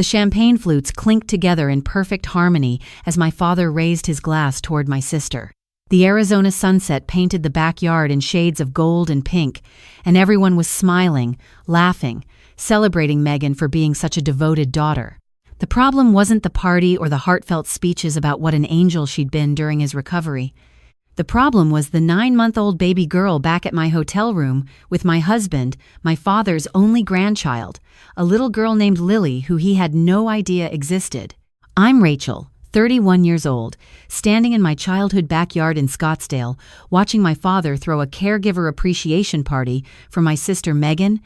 The champagne flutes clinked together in perfect harmony as my father raised his glass toward my sister. The Arizona sunset painted the backyard in shades of gold and pink, and everyone was smiling, laughing, celebrating Megan for being such a devoted daughter. The problem wasn't the party or the heartfelt speeches about what an angel she'd been during his recovery. The problem was the 9-month-old baby girl back at my hotel room with my husband, my father's only grandchild, a little girl named Lily who he had no idea existed. I'm Rachel, 31 years old, standing in my childhood backyard in Scottsdale, watching my father throw a caregiver appreciation party for my sister Megan,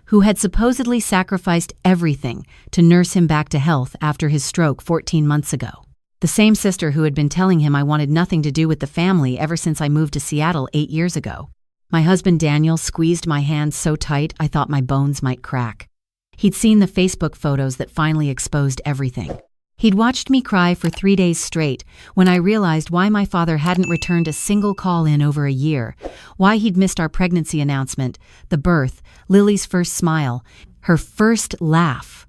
who had supposedly sacrificed everything to nurse him back to health after his stroke 14 months ago. The same sister who had been telling him I wanted nothing to do with the family ever since I moved to Seattle 8 years ago. My husband Daniel squeezed my hand so tight I thought my bones might crack. He'd seen the Facebook photos that finally exposed everything. He'd watched me cry for 3 days straight when I realized why my father hadn't returned a single call in over a year, why he'd missed our pregnancy announcement, the birth, Lily's first smile, her first laugh,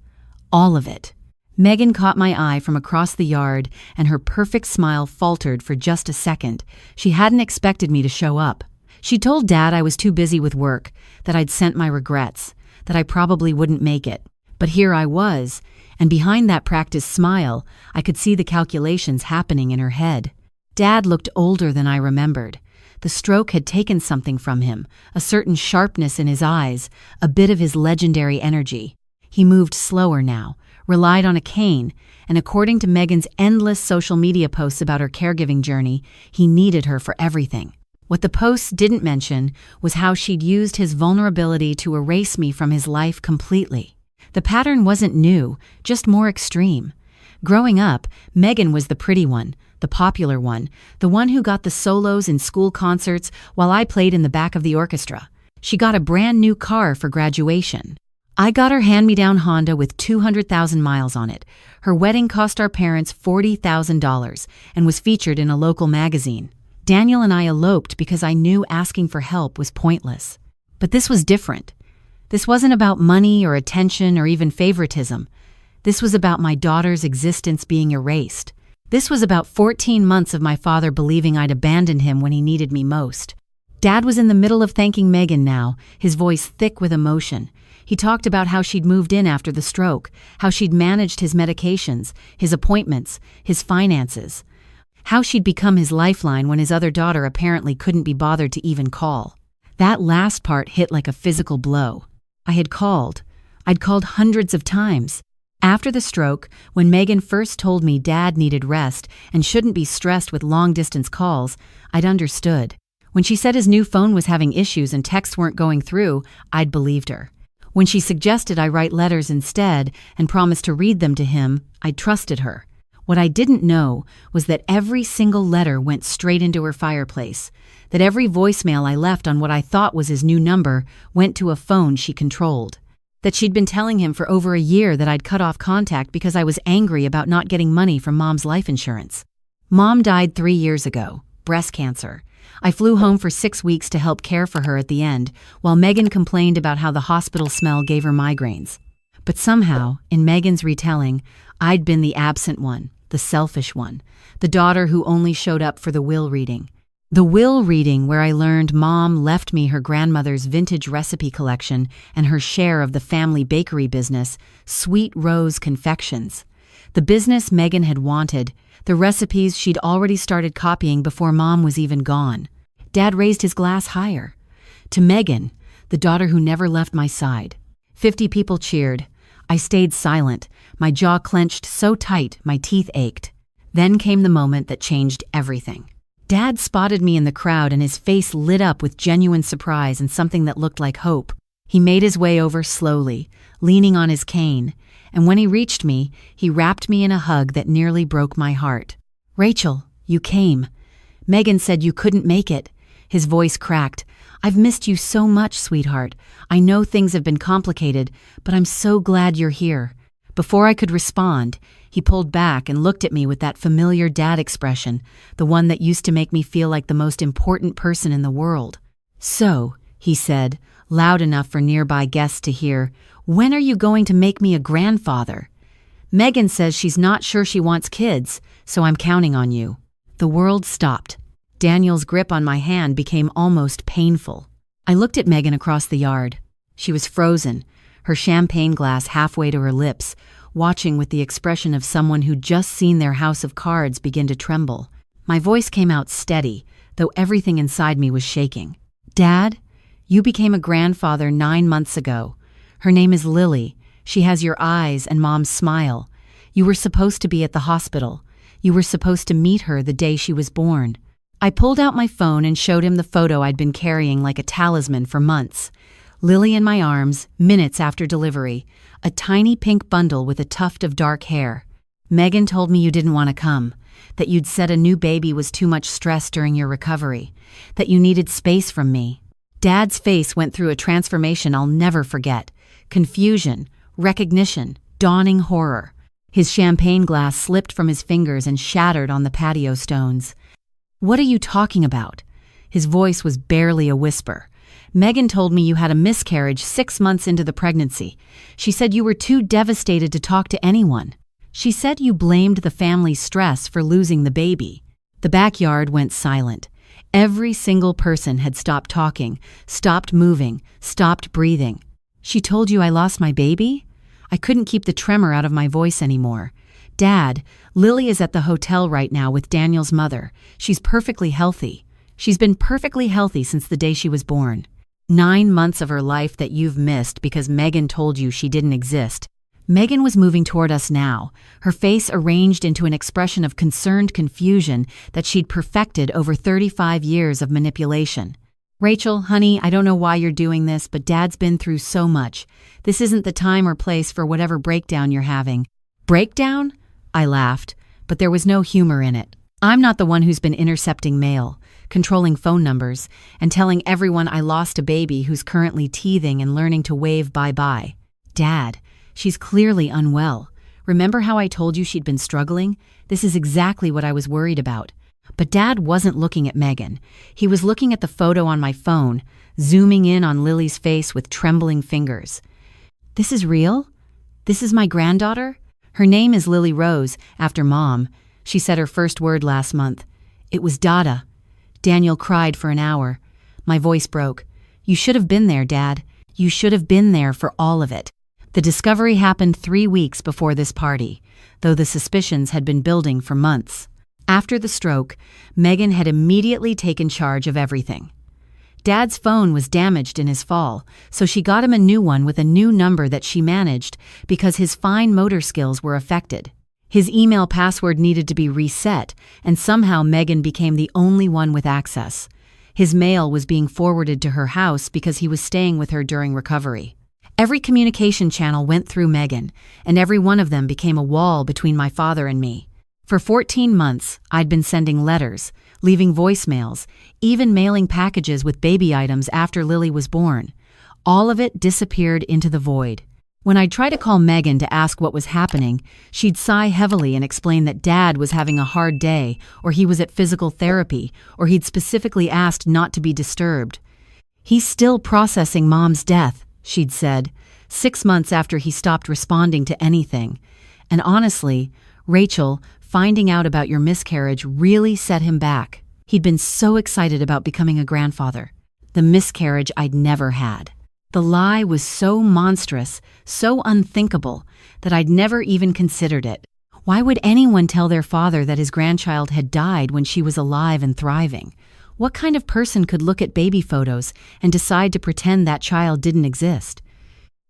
all of it. Megan caught my eye from across the yard, and her perfect smile faltered for just a second. She hadn't expected me to show up. She told Dad I was too busy with work, that I'd sent my regrets, that I probably wouldn't make it. But here I was, and behind that practiced smile, I could see the calculations happening in her head. Dad looked older than I remembered. The stroke had taken something from him, a certain sharpness in his eyes, a bit of his legendary energy. He moved slower now, relied on a cane, and according to Megan's endless social media posts about her caregiving journey, he needed her for everything. What the posts didn't mention was how she'd used his vulnerability to erase me from his life completely. The pattern wasn't new, just more extreme. Growing up, Megan was the pretty one, the popular one, the one who got the solos in school concerts while I played in the back of the orchestra. She got a brand new car for graduation. I got her hand-me-down Honda with 200,000 miles on it. Her wedding cost our parents $40,000 and was featured in a local magazine. Daniel and I eloped because I knew asking for help was pointless. But this was different. This wasn't about money or attention or even favoritism. This was about my daughter's existence being erased. This was about 14 months of my father believing I'd abandoned him when he needed me most. Dad was in the middle of thanking Megan now, his voice thick with emotion. He talked about how she'd moved in after the stroke, how she'd managed his medications, his appointments, his finances, how she'd become his lifeline when his other daughter apparently couldn't be bothered to even call. That last part hit like a physical blow. I'd called hundreds of times. After the stroke, when Megan first told me Dad needed rest and shouldn't be stressed with long-distance calls, I'd understood. When she said his new phone was having issues and texts weren't going through, I'd believed her. When she suggested I write letters instead and promised to read them to him, I trusted her. What I didn't know was that every single letter went straight into her fireplace, that every voicemail I left on what I thought was his new number went to a phone she controlled, that she'd been telling him for over a year that I'd cut off contact because I was angry about not getting money from Mom's life insurance. Mom died 3 years ago, breast cancer. I flew home for 6 weeks to help care for her at the end, while Megan complained about how the hospital smell gave her migraines. But somehow, in Megan's retelling, I'd been the absent one, the selfish one, the daughter who only showed up for the will reading. The will reading where I learned Mom left me her grandmother's vintage recipe collection and her share of the family bakery business, Sweet Rose Confections. The business Megan had wanted, the recipes she'd already started copying before Mom was even gone. Dad raised his glass higher. To Megan, the daughter who never left my side. 50 people cheered. I stayed silent, my jaw clenched so tight my teeth ached. Then came the moment that changed everything. Dad spotted me in the crowd and his face lit up with genuine surprise and something that looked like hope. He made his way over slowly, leaning on his cane, and when he reached me, he wrapped me in a hug that nearly broke my heart. "Rachel, you came. Megan said you couldn't make it." His voice cracked. "I've missed you so much, sweetheart. I know things have been complicated, but I'm so glad you're here." Before I could respond, he pulled back and looked at me with that familiar dad expression, the one that used to make me feel like the most important person in the world. "So," he said, loud enough for nearby guests to hear, "when are you going to make me a grandfather?" Megan says she's not sure she wants kids, so I'm counting on you." The world stopped. Daniel's grip on my hand became almost painful. I looked at Megan across the yard. She was frozen, her champagne glass halfway to her lips, watching with the expression of someone who'd just seen their house of cards begin to tremble. My voice came out steady, though everything inside me was shaking. "Dad, you became a grandfather 9 months ago. Her name is Lily. She has your eyes and Mom's smile. You were supposed to be at the hospital. You were supposed to meet her the day she was born." I pulled out my phone and showed him the photo I'd been carrying like a talisman for months. Lily in my arms, minutes after delivery, a tiny pink bundle with a tuft of dark hair. "Megan told me you didn't want to come, that you'd said a new baby was too much stress during your recovery, that you needed space from me." Dad's face went through a transformation I'll never forget. Confusion, recognition, dawning horror. His champagne glass slipped from his fingers and shattered on the patio stones. "What are you talking about?" His voice was barely a whisper. "Megan told me you had a miscarriage 6 months into the pregnancy. She said you were too devastated to talk to anyone. She said you blamed the family's stress for losing the baby." The backyard went silent. Every single person had stopped talking, stopped moving, stopped breathing. "She told you I lost my baby?" I couldn't keep the tremor out of my voice anymore. "Dad, Lily is at the hotel right now with Daniel's mother. She's perfectly healthy. She's been perfectly healthy since the day she was born. 9 months of her life that you've missed because Megan told you she didn't exist." Megan was moving toward us now, her face arranged into an expression of concerned confusion that she'd perfected over 35 years of manipulation. "Rachel, honey, I don't know why you're doing this, but Dad's been through so much. This isn't the time or place for whatever breakdown you're having." "Breakdown?" I laughed, but there was no humor in it. "I'm not the one who's been intercepting mail, controlling phone numbers, and telling everyone I lost a baby who's currently teething and learning to wave bye-bye. Dad, she's clearly unwell. Remember how I told you she'd been struggling? This is exactly what I was worried about." But Dad wasn't looking at Megan. He was looking at the photo on my phone, zooming in on Lily's face with trembling fingers. "This is real? This is my granddaughter? Her name is Lily Rose, after Mom. She said her first word last month. It was Dada." Daniel cried for an hour. My voice broke. "You should have been there, Dad. You should have been there for all of it." The discovery happened 3 weeks before this party, though the suspicions had been building for months. After the stroke, Megan had immediately taken charge of everything. Dad's phone was damaged in his fall, so she got him a new one with a new number that she managed because his fine motor skills were affected. His email password needed to be reset, and somehow Megan became the only one with access. His mail was being forwarded to her house because he was staying with her during recovery. Every communication channel went through Megan, and every one of them became a wall between my father and me. For 14 months, I'd been sending letters, leaving voicemails, even mailing packages with baby items after Lily was born. All of it disappeared into the void. When I'd try to call Megan to ask what was happening, she'd sigh heavily and explain that Dad was having a hard day, or he was at physical therapy, or he'd specifically asked not to be disturbed. "He's still processing Mom's death," she'd said, 6 months after he stopped responding to anything. And honestly, Rachel, finding out about your miscarriage really set him back. He'd been so excited about becoming a grandfather. The miscarriage I'd never had. The lie was so monstrous, so unthinkable, that I'd never even considered it. Why would anyone tell their father that his grandchild had died when she was alive and thriving? What kind of person could look at baby photos and decide to pretend that child didn't exist?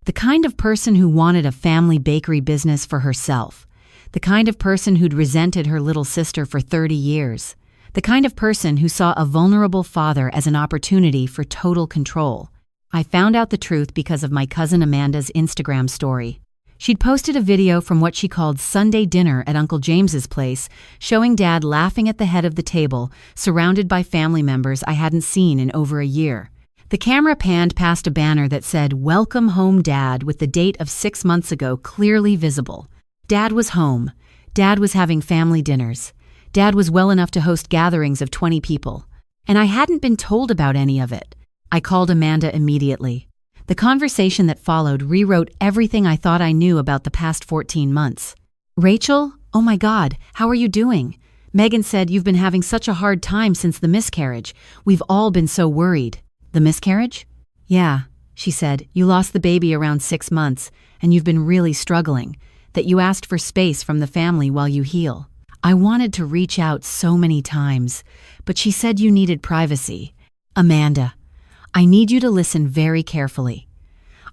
The kind of person who wanted a family bakery business for herself. The kind of person who'd resented her little sister for 30 years. The kind of person who saw a vulnerable father as an opportunity for total control. I found out the truth because of my cousin Amanda's Instagram story. She'd posted a video from what she called Sunday dinner at Uncle James's place, showing Dad laughing at the head of the table, surrounded by family members I hadn't seen in over a year. The camera panned past a banner that said, "Welcome home, Dad," with the date of 6 months ago clearly visible. Dad was home. Dad was having family dinners. Dad was well enough to host gatherings of 20 people. And I hadn't been told about any of it. I called Amanda immediately. The conversation that followed rewrote everything I thought I knew about the past 14 months. Rachel? Oh my God, how are you doing? Megan said you've been having such a hard time since the miscarriage. We've all been so worried. The miscarriage? Yeah, she said. You lost the baby around 6 months, and you've been really struggling. That you asked for space from the family while you heal. I wanted to reach out so many times, but she said you needed privacy. Amanda, I need you to listen very carefully.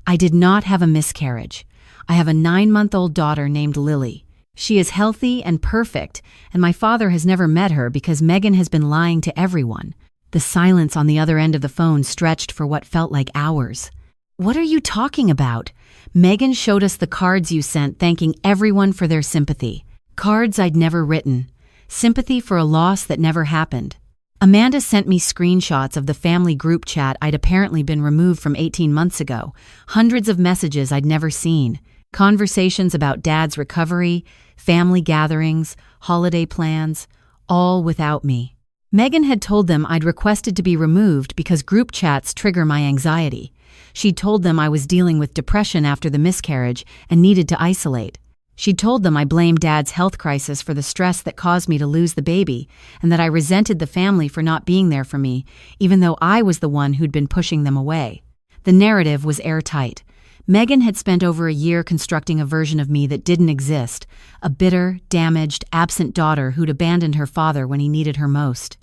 I did not have a miscarriage. I have a 9-month-old daughter named Lily. She is healthy and perfect, and my father has never met her because Megan has been lying to everyone. The silence on the other end of the phone stretched for what felt like hours. What are you talking about? Megan showed us the cards you sent thanking everyone for their sympathy. Cards I'd never written. Sympathy for a loss that never happened. Amanda sent me screenshots of the family group chat I'd apparently been removed from 18 months ago. Hundreds of messages I'd never seen. Conversations about Dad's recovery, family gatherings, holiday plans, all without me. Megan had told them I'd requested to be removed because group chats trigger my anxiety. She'd told them I was dealing with depression after the miscarriage and needed to isolate. She'd told them I blamed Dad's health crisis for the stress that caused me to lose the baby, and that I resented the family for not being there for me, even though I was the one who'd been pushing them away. The narrative was airtight. Megan had spent over a year constructing a version of me that didn't exist, a bitter, damaged, absent daughter who'd abandoned her father when he needed her most.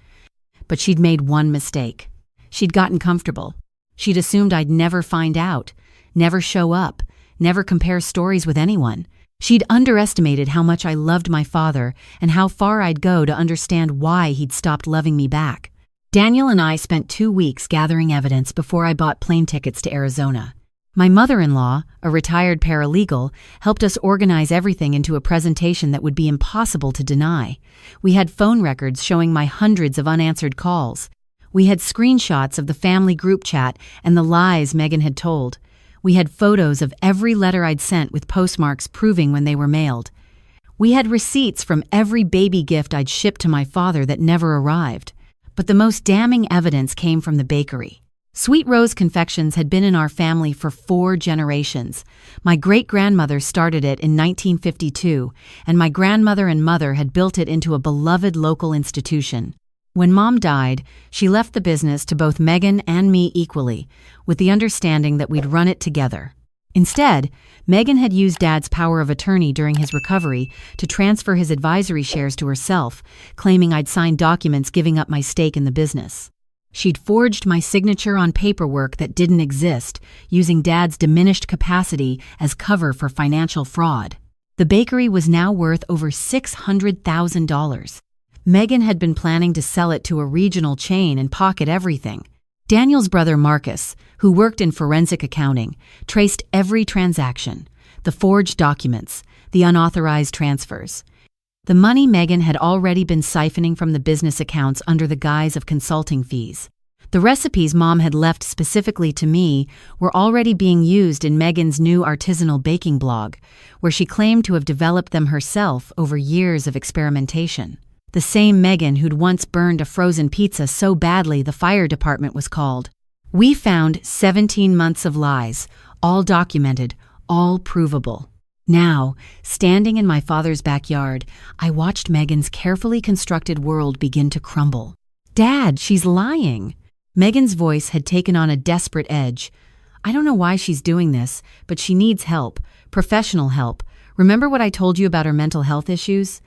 But she'd made one mistake. She'd gotten comfortable. She'd assumed I'd never find out, never show up, never compare stories with anyone. She'd underestimated how much I loved my father and how far I'd go to understand why he'd stopped loving me back. Daniel and I spent 2 weeks gathering evidence before I bought plane tickets to Arizona. My mother-in-law, a retired paralegal, helped us organize everything into a presentation that would be impossible to deny. We had phone records showing my hundreds of unanswered calls. We had screenshots of the family group chat and the lies Megan had told. We had photos of every letter I'd sent with postmarks proving when they were mailed. We had receipts from every baby gift I'd shipped to my father that never arrived. But the most damning evidence came from the bakery. Sweet Rose Confections had been in our family for 4 generations. My great-grandmother started it in 1952, and my grandmother and mother had built it into a beloved local institution. When Mom died, she left the business to both Megan and me equally, with the understanding that we'd run it together. Instead, Megan had used Dad's power of attorney during his recovery to transfer his advisory shares to herself, claiming I'd signed documents giving up my stake in the business. She'd forged my signature on paperwork that didn't exist, using Dad's diminished capacity as cover for financial fraud. The bakery was now worth over $600,000. Megan had been planning to sell it to a regional chain and pocket everything. Daniel's brother Marcus, who worked in forensic accounting, traced every transaction, the forged documents, the unauthorized transfers. The money Megan had already been siphoning from the business accounts under the guise of consulting fees. The recipes Mom had left specifically to me were already being used in Megan's new artisanal baking blog, where she claimed to have developed them herself over years of experimentation. The same Megan who'd once burned a frozen pizza so badly the fire department was called. We found 17 months of lies, all documented, all provable. Now, standing in my father's backyard, I watched Megan's carefully constructed world begin to crumble. Dad, she's lying. Megan's voice had taken on a desperate edge. I don't know why she's doing this, but she needs help, professional help. Remember what I told you about her mental health issues?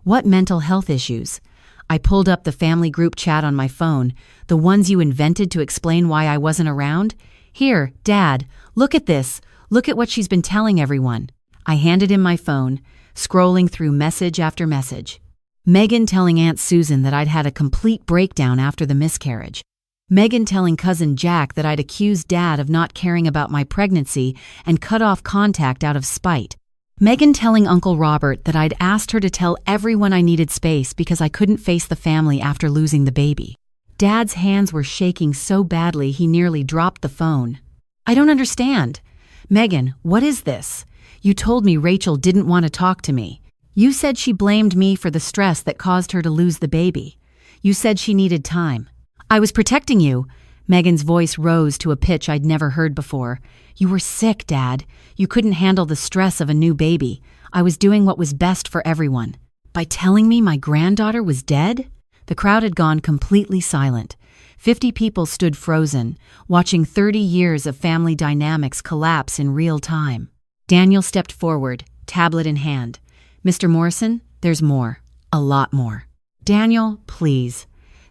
What mental health issues? I pulled up the family group chat on my phone, the ones you invented to explain why I wasn't around. Here, Dad, look at this. Look at what she's been telling everyone. I handed him my phone, scrolling through message after message. Megan telling Aunt Susan that I'd had a complete breakdown after the miscarriage. Megan telling cousin Jack that I'd accused Dad of not caring about my pregnancy and cut off contact out of spite. Megan telling Uncle Robert that I'd asked her to tell everyone I needed space because I couldn't face the family after losing the baby. Dad's hands were shaking so badly he nearly dropped the phone. I don't understand. Megan, what is this? You told me Rachel didn't want to talk to me. You said she blamed me for the stress that caused her to lose the baby. You said she needed time. I was protecting you. Megan's voice rose to a pitch I'd never heard before. You were sick, Dad. You couldn't handle the stress of a new baby. I was doing what was best for everyone. By telling me my granddaughter was dead? The crowd had gone completely silent. 50 people stood frozen, watching 30 years of family dynamics collapse in real time. Daniel stepped forward, tablet in hand. "Mr. Morrison, there's more. A lot more." "Daniel, please.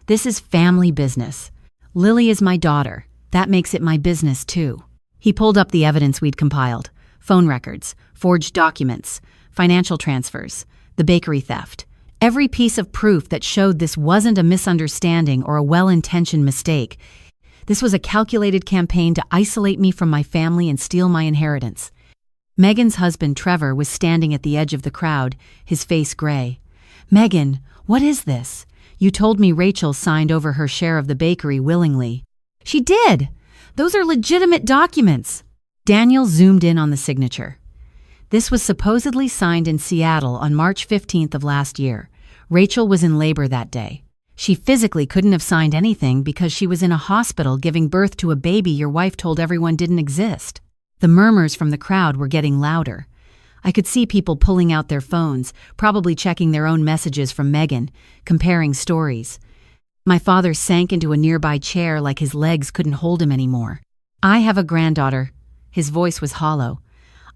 This is family business. Lily is my daughter. That makes it my business, too." He pulled up the evidence we'd compiled: phone records, forged documents, financial transfers, the bakery theft. Every piece of proof that showed this wasn't a misunderstanding or a well-intentioned mistake. This was a calculated campaign to isolate me from my family and steal my inheritance. Megan's husband, Trevor, was standing at the edge of the crowd, his face gray. "Megan, what is this? You told me Rachel signed over her share of the bakery willingly." "She did! Those are legitimate documents." Daniel zoomed in on the signature. This was supposedly signed in Seattle on March 15th of last year. Rachel was in labor that day. She physically couldn't have signed anything because she was in a hospital giving birth to a baby your wife told everyone didn't exist. The murmurs from the crowd were getting louder. I could see people pulling out their phones, probably checking their own messages from Megan, comparing stories. My father sank into a nearby chair like his legs couldn't hold him anymore. "I have a granddaughter." His voice was hollow.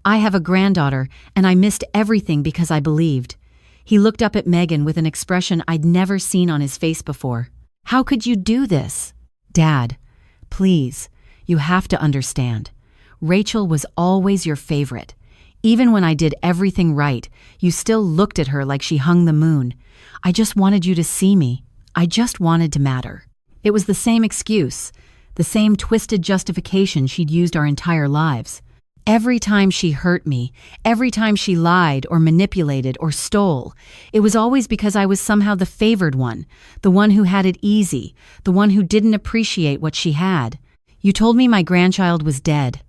"I have a granddaughter, and I missed everything because I believed." He looked up at Megan with an expression I'd never seen on his face before. "How could you do this?" "Dad, please, you have to understand. Rachel was always your favorite. Even when I did everything right, you still looked at her like she hung the moon. I just wanted you to see me. I just wanted to matter." It was the same excuse, the same twisted justification she'd used our entire lives. Every time she hurt me, every time she lied or manipulated or stole, it was always because I was somehow the favored one, the one who had it easy, the one who didn't appreciate what she had. "You told me my grandchild was dead."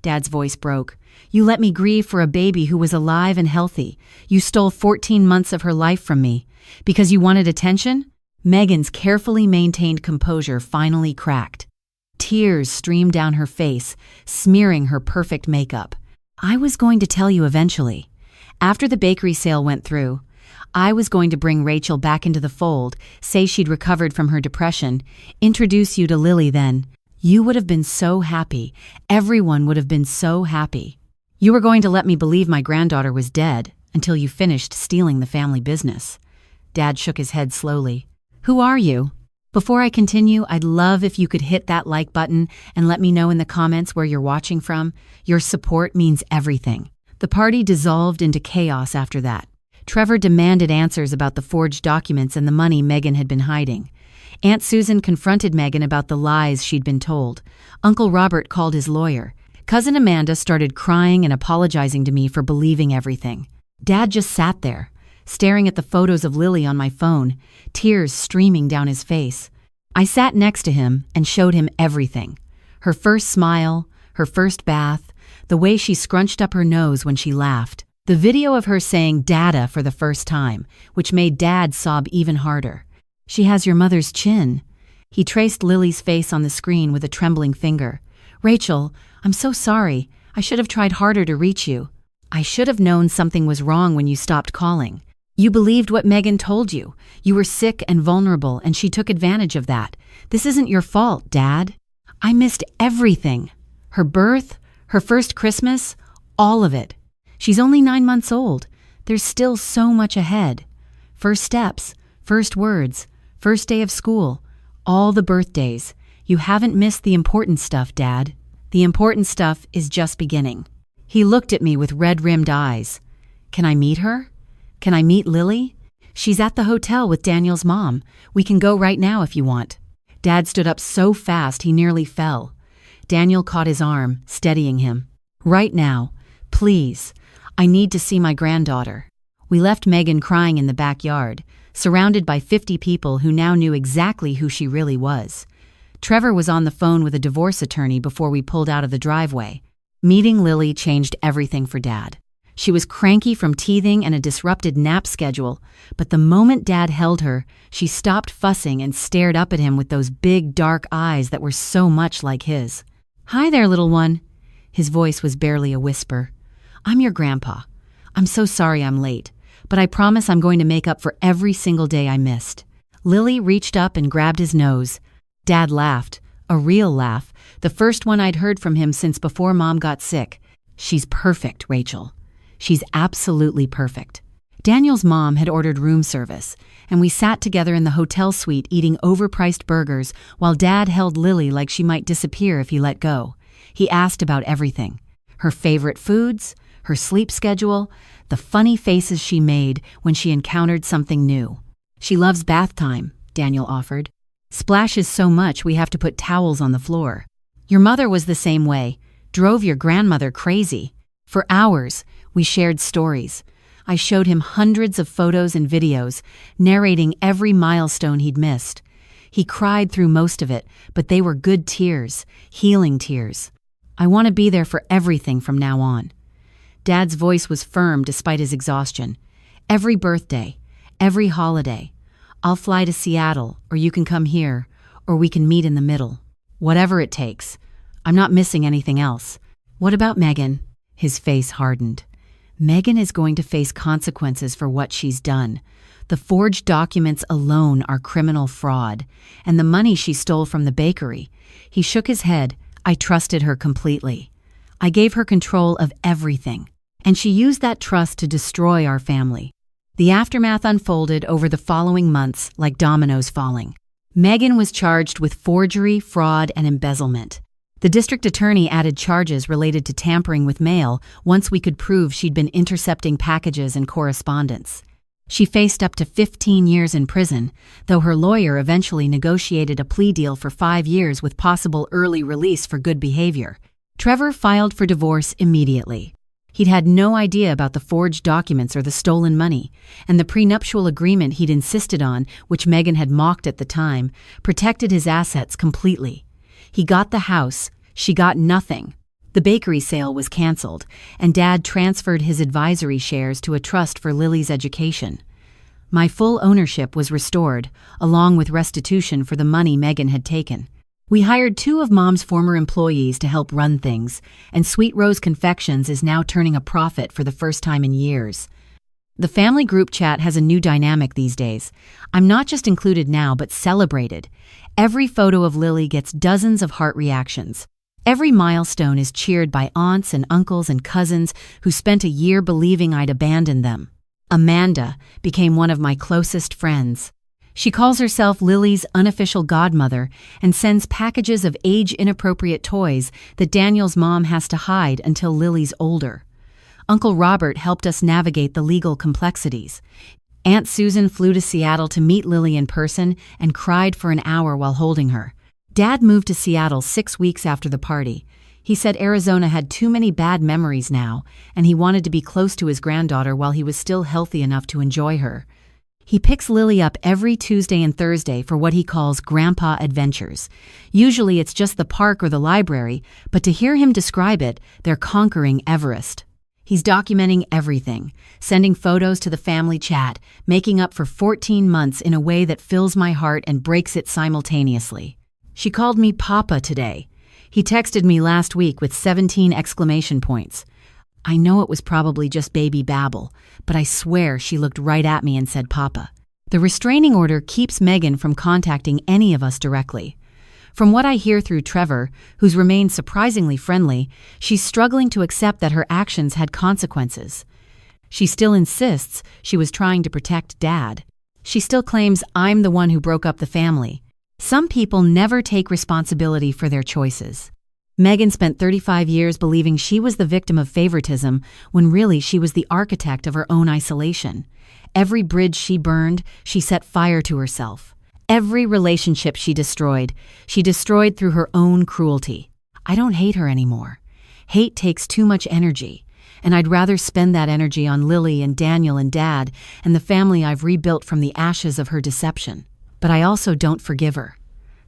Dad's voice broke. "You let me grieve for a baby who was alive and healthy. You stole 14 months of her life from me. Because you wanted attention?" Megan's carefully maintained composure finally cracked. Tears streamed down her face, smearing her perfect makeup. "I was going to tell you eventually. After the bakery sale went through, I was going to bring Rachel back into the fold, say she'd recovered from her depression, introduce you to Lily then. You would have been so happy. Everyone would have been so happy. You were going to let me believe my granddaughter was dead until you finished stealing the family business." Dad shook his head slowly. "Who are you?" Before I continue, I'd love if you could hit that like button and let me know in the comments where you're watching from. Your support means everything. The party dissolved into chaos after that. Trevor demanded answers about the forged documents and the money Megan had been hiding. Aunt Susan confronted Megan about the lies she'd been told. Uncle Robert called his lawyer. Cousin Amanda started crying and apologizing to me for believing everything. Dad just sat there, staring at the photos of Lily on my phone, tears streaming down his face. I sat next to him and showed him everything. Her first smile, her first bath, the way she scrunched up her nose when she laughed. The video of her saying "Dada" for the first time, which made Dad sob even harder. "She has your mother's chin." He traced Lily's face on the screen with a trembling finger. "Rachel, I'm so sorry. I should have tried harder to reach you. I should have known something was wrong when you stopped calling. You believed what Megan told you. You were sick and vulnerable, and she took advantage of that. This isn't your fault, Dad. I missed everything. Her birth, her first Christmas, all of it. She's only 9 months old. There's still so much ahead. First steps, first words, first day of school, all the birthdays. You haven't missed the important stuff, Dad. The important stuff is just beginning." He looked at me with red-rimmed eyes. "Can I meet her? Can I meet Lily? She's at the hotel with Daniel's mom. We can go right now if you want." Dad stood up so fast he nearly fell. Daniel caught his arm, steadying him. "Right now, please. I need to see my granddaughter." We left Megan crying in the backyard, surrounded by 50 people who now knew exactly who she really was. Trevor was on the phone with a divorce attorney before we pulled out of the driveway. Meeting Lily changed everything for Dad. She was cranky from teething and a disrupted nap schedule, but the moment Dad held her, she stopped fussing and stared up at him with those big, dark eyes that were so much like his. "Hi there, little one." His voice was barely a whisper. "I'm your grandpa. "I'm so sorry I'm late, but I promise I'm going to make up for every single day I missed." Lily reached up and grabbed his nose. Dad laughed, a real laugh, the first one I'd heard from him since before Mom got sick. "She's perfect, Rachel. She's absolutely perfect." Daniel's mom had ordered room service, and we sat together in the hotel suite eating overpriced burgers while Dad held Lily like she might disappear if he let go. He asked about everything: her favorite foods, her sleep schedule, the funny faces she made when she encountered something new. "She loves bath time," Daniel offered. "Splashes so much we have to put towels on the floor. Your mother was the same way, drove your grandmother crazy." For hours, we shared stories. I showed him hundreds of photos and videos, narrating every milestone he'd missed. He cried through most of it, but they were good tears, healing tears. "I want to be there for everything from now on." Dad's voice was firm despite his exhaustion. "Every birthday, every holiday. I'll fly to Seattle, or you can come here, or we can meet in the middle. Whatever it takes. I'm not missing anything else." "What about Megan?" His face hardened. "Megan is going to face consequences for what she's done. The forged documents alone are criminal fraud, and the money she stole from the bakery." He shook his head. "I trusted her completely. I gave her control of everything, and she used that trust to destroy our family." The aftermath unfolded over the following months like dominoes falling. Megan was charged with forgery, fraud, and embezzlement. The district attorney added charges related to tampering with mail once we could prove she'd been intercepting packages and correspondence. She faced up to 15 years in prison, though her lawyer eventually negotiated a plea deal for 5 years with possible early release for good behavior. Trevor filed for divorce immediately. He'd had no idea about the forged documents or the stolen money, and the prenuptial agreement he'd insisted on, which Megan had mocked at the time, protected his assets completely. He got the house, she got nothing. The bakery sale was canceled, and Dad transferred his advisory shares to a trust for Lily's education. My full ownership was restored, along with restitution for the money Megan had taken. We hired 2 of Mom's former employees to help run things, and Sweet Rose Confections is now turning a profit for the first time in years. The family group chat has a new dynamic these days. I'm not just included now, but celebrated. Every photo of Lily gets dozens of heart reactions. Every milestone is cheered by aunts and uncles and cousins who spent a year believing I'd abandoned them. Amanda became one of my closest friends. She calls herself Lily's unofficial godmother and sends packages of age-inappropriate toys that Daniel's mom has to hide until Lily's older. Uncle Robert helped us navigate the legal complexities. Aunt Susan flew to Seattle to meet Lily in person and cried for an hour while holding her. Dad moved to Seattle 6 weeks after the party. He said Arizona had too many bad memories now, and he wanted to be close to his granddaughter while he was still healthy enough to enjoy her. He picks Lily up every Tuesday and Thursday for what he calls grandpa adventures. Usually it's just the park or the library, but to hear him describe it, they're conquering Everest. He's documenting everything, sending photos to the family chat, making up for 14 months in a way that fills my heart and breaks it simultaneously. She called me Papa today. He texted me last week with 17 exclamation points. I know it was probably just baby babble, but I swear she looked right at me and said Papa. The restraining order keeps Megan from contacting any of us directly. From what I hear through Trevor, who's remained surprisingly friendly, she's struggling to accept that her actions had consequences. She still insists she was trying to protect Dad. She still claims I'm the one who broke up the family. Some people never take responsibility for their choices. Megan spent 35 years believing she was the victim of favoritism when really she was the architect of her own isolation. Every bridge she burned, she set fire to herself. Every relationship she destroyed through her own cruelty. I don't hate her anymore. Hate takes too much energy, and I'd rather spend that energy on Lily and Daniel and Dad and the family I've rebuilt from the ashes of her deception. But I also don't forgive her.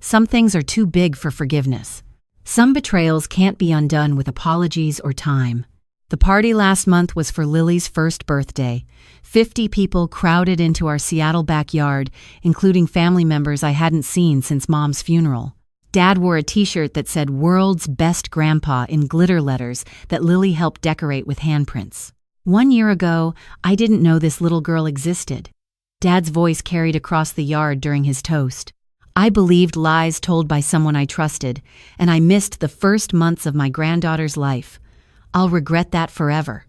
Some things are too big for forgiveness. Some betrayals can't be undone with apologies or time. The party last month was for Lily's first birthday. 50 people crowded into our Seattle backyard, including family members I hadn't seen since Mom's funeral. Dad wore a t-shirt that said "World's Best Grandpa" in glitter letters that Lily helped decorate with handprints. 1 year ago, I didn't know this little girl existed. Dad's voice carried across the yard during his toast. I believed lies told by someone I trusted, and I missed the first months of my granddaughter's life. I'll regret that forever.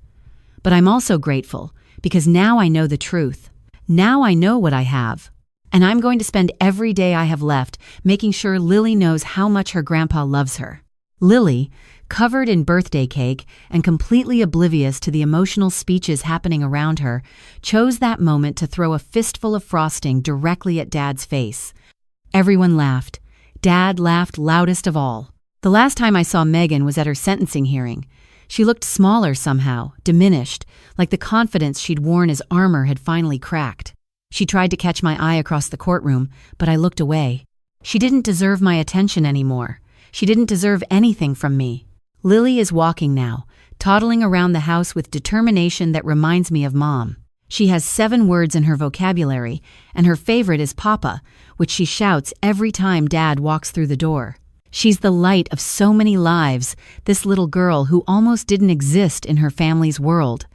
But I'm also grateful, because now I know the truth. Now I know what I have. And I'm going to spend every day I have left making sure Lily knows how much her grandpa loves her. Lily, covered in birthday cake and completely oblivious to the emotional speeches happening around her, chose that moment to throw a fistful of frosting directly at Dad's face. Everyone laughed. Dad laughed loudest of all. The last time I saw Megan was at her sentencing hearing. She looked smaller somehow, diminished, like the confidence she'd worn as armor had finally cracked. She tried to catch my eye across the courtroom, but I looked away. She didn't deserve my attention anymore. She didn't deserve anything from me. Lily is walking now, toddling around the house with determination that reminds me of Mom. She has 7 words in her vocabulary, and her favorite is Papa, which she shouts every time Dad walks through the door. She's the light of so many lives, this little girl who almost didn't exist in her family's world.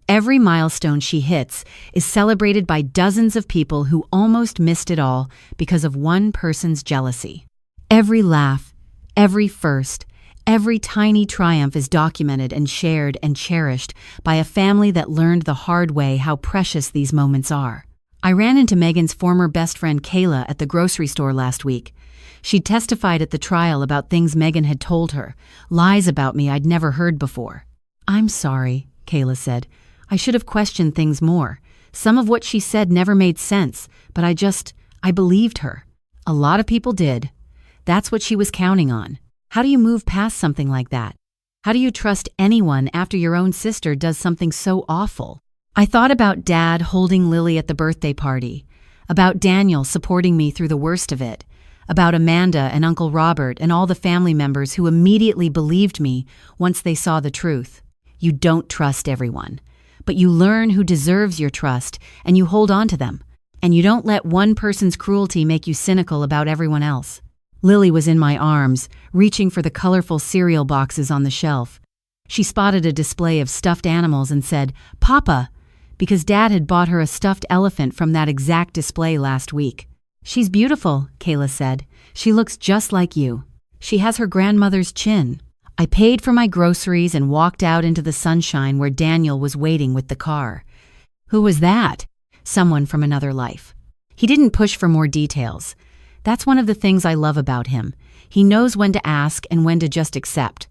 Every milestone she hits is celebrated by dozens of people who almost missed it all because of one person's jealousy. Every laugh, every first, every tiny triumph is documented and shared and cherished by a family that learned the hard way how precious these moments are. I ran into Megan's former best friend Kayla at the grocery store last week. She testified at the trial about things Megan had told her, lies about me I'd never heard before. "I'm sorry," Kayla said. "I should have questioned things more. Some of what she said never made sense, but I believed her. A lot of people did. That's what she was counting on. How do you move past something like that? How do you trust anyone after your own sister does something so awful?" I thought about Dad holding Lily at the birthday party, about Daniel supporting me through the worst of it, about Amanda and Uncle Robert and all the family members who immediately believed me once they saw the truth. You don't trust everyone, but you learn who deserves your trust and you hold on to them, and you don't let one person's cruelty make you cynical about everyone else. Lily was in my arms, reaching for the colorful cereal boxes on the shelf. She spotted a display of stuffed animals and said, "Papa," because Dad had bought her a stuffed elephant from that exact display last week. "She's beautiful," Kayla said. "She looks just like you. She has her grandmother's chin." I paid for my groceries and walked out into the sunshine where Daniel was waiting with the car. Who was that? Someone from another life. He didn't push for more details. That's one of the things I love about him. He knows when to ask and when to just accept.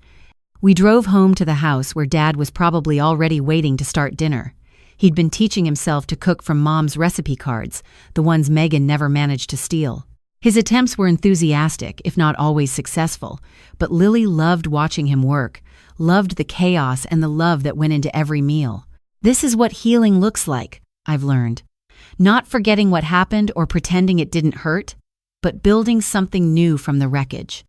We drove home to the house where Dad was probably already waiting to start dinner. He'd been teaching himself to cook from Mom's recipe cards, the ones Megan never managed to steal. His attempts were enthusiastic, if not always successful, but Lily loved watching him work, loved the chaos and the love that went into every meal. This is what healing looks like, I've learned. Not forgetting what happened or pretending it didn't hurt, but building something new from the wreckage.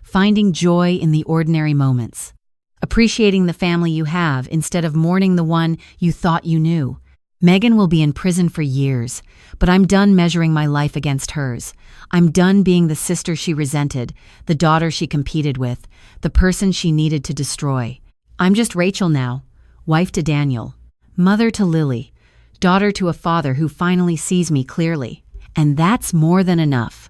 Finding joy in the ordinary moments. Appreciating the family you have instead of mourning the one you thought you knew. Megan will be in prison for years, but I'm done measuring my life against hers. I'm done being the sister she resented, the daughter she competed with, the person she needed to destroy. I'm just Rachel now, wife to Daniel, mother to Lily, daughter to a father who finally sees me clearly. And that's more than enough.